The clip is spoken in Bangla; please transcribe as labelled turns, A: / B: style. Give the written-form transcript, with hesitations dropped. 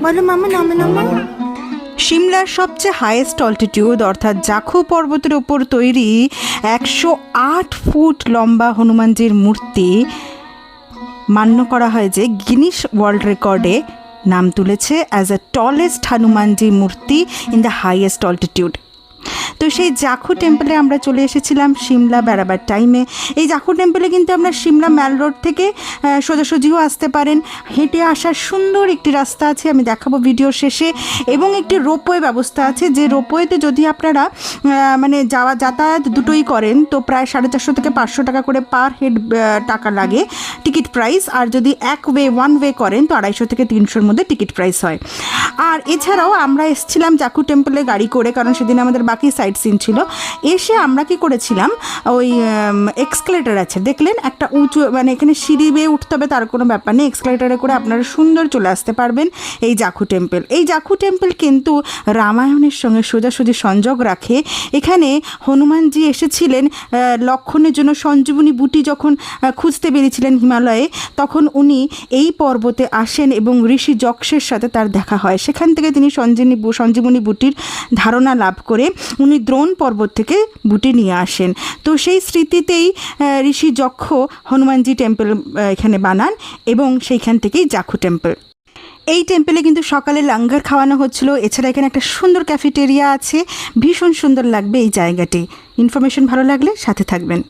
A: বলো মামা, নামো নামো। সিমলার সবচেয়ে হাইয়েস্ট অল্টিটিউড অর্থাৎ জাখু পর্বতের ওপর তৈরি 108 ফুট লম্বা হনুমানজির মূর্তি মান্য করা হয় যে গিনিস ওয়ার্ল্ড রেকর্ডে নাম তুলেছে অ্যাজ এ টলেস্ট হনুমানজি মূর্তি ইন দ্য হাইয়েস্ট অল্টিটিউড। তো সেই জাখু টেম্পলে আমরা চলে এসেছিলাম সিমলা বেড়াবার টাইমে। এই জাখু টেম্পলে কিন্তু আমরা সিমলা ম্যাল রোড থেকে সোজাসুজিও আসতে পারেন, হেঁটে আসার সুন্দর একটি রাস্তা আছে, আমি দেখাবো ভিডিও শেষে, এবং একটি রোপওয়ে ব্যবস্থা আছে, যে রোপওয়েতে যদি আপনারা মানে যাতায়াত দুটোই করেন তো প্রায় 450 থেকে 500 টাকা করে পার হেড টাকা লাগে টিকিট প্রাইস, আর যদি ওয়ান ওয়ে করেন তো 250 থেকে 300-র মধ্যে টিকিট প্রাইস হয়। আর এছাড়াও আমরা এসেছিলাম জাখু টেম্পলে গাড়ি করে, কারণ সেদিন আমাদের বাকি সাইড সিন ছিল। এসে আমরা কি করেছিলাম, ওই এক্সকেলেটার আছে দেখলেন, একটা উঁচু, মানে এখানে সিঁড়ি বেয়ে উঠতে হবে তার কোনো ব্যাপার নেই, এক্সকেলেটারে করে আপনারা সুন্দর চলে আসতে পারবেন এই জাখু টেম্পল। এই জাখু টেম্পল কিন্তু রামায়ণের সঙ্গে সোজাসুজি সংযোগ রাখে। এখানে হনুমানজি এসেছিলেন লক্ষণের জন্য, সঞ্জীবনী বুটি যখন খুঁজতে বেরিয়েছিলেন হিমালয়ে, তখন উনি এই পর্বতে আসেন এবং ঋষি যক্ষের সাথে তার দেখা হয়। সেখান থেকে তিনি সঞ্জীবনী বুটির ধারণা লাভ করে উনি দ্রোণ পর্বত থেকে বুটি নিয়ে আসেন। তো সেই স্মৃতিতেই ঋষি যক্ষ হনুমানজি টেম্পল এখানে বানান এবং সেইখান থেকেই জাখু টেম্পল। এই টেম্পলে কিন্তু সকালে লাঙ্গার খাওয়ানো হচ্ছিল। এছাড়া এখানে একটা সুন্দর ক্যাফেটেরিয়া আছে, ভীষণ সুন্দর লাগবে এই জায়গাটি। ইনফরমেশন ভালো লাগলে সাথে থাকবেন।